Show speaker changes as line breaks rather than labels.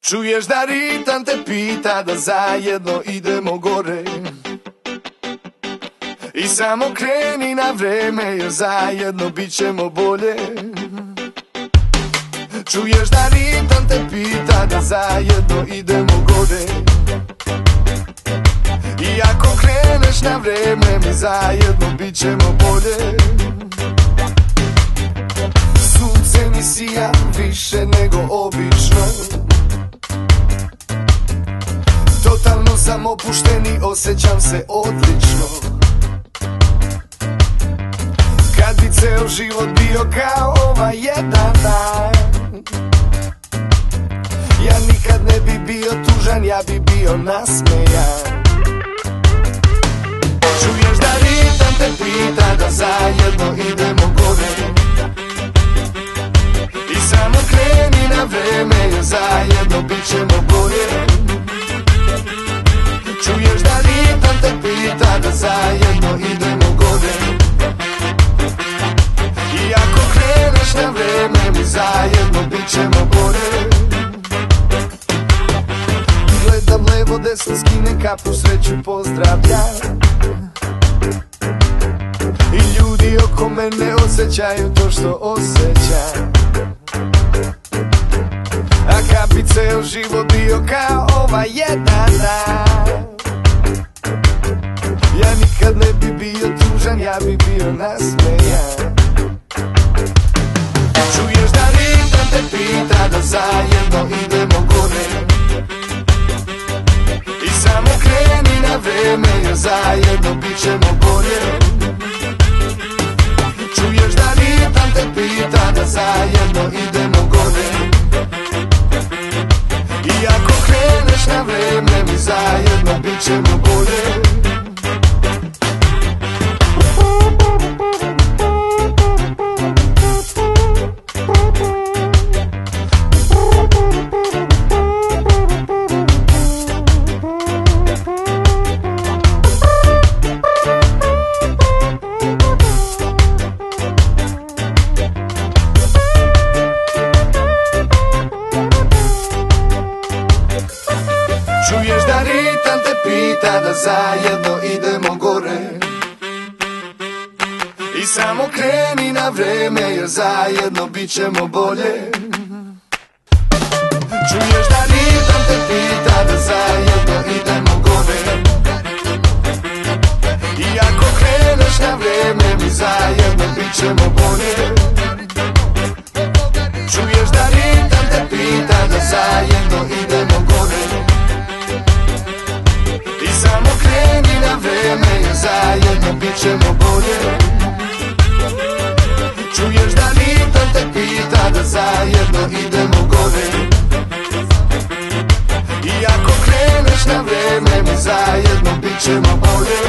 Čuješ da ritam te pita da zajedno idemo gore i samo kreni na vreme jer zajedno bit ćemo bolje. Čuješ da ritam te pita da zajedno idemo gore i ako kreneš na vreme mi zajedno bit ćemo bolje. Sunce mi sija više nego obično, totalno sam opušten i osjećam se odlično. Kad bi ceo život bio kao ovaj jedan dan, ja nikad ne bi bio tužan, ja bi bio nasmejan. Čuješ da ritam te pita da zajedno idemo gore i samo kreni na vreme jer zajedno bit ćemo bolje. Čuješ da ritam te pita da zajedno idemo gore i ako kreneš na vreme mi zajedno bit ćemo bolje. Gledam levo desno, skinem kapu, sreću pozdravljam i ljudi oko mene osjećaju to što osjećam. A kad bi ceo život bio kao ovaj jedan dan, ja nikad ne bi bio tužan, ja bi bio nasmejan. Čuješ da ritam te pita da zajedno idemo gore i samo kreni na vreme jer zajedno bit ćemo bolje. Čuješ da ritam te pita da zajedno idemo gore i ako kreneš na vreme mi zajedno bit ćemo bolje. Čuješ da ritam te pita da zajedno idemo gore i samo kreni na vreme jer zajedno bit ćemo bolje. Čuješ da ritam te pita da zajedno idemo gore i ako kreneš na vreme mi zajedno bit ćemo bolje. Čuješ da ritam te pita da zajedno idemo gore i samo kreni na vreme jer zajedno bit ćemo bolje. Čuješ da ritam te pita da zajedno idemo gore i ako kreneš na vreme mi zajedno bit ćemo bolje.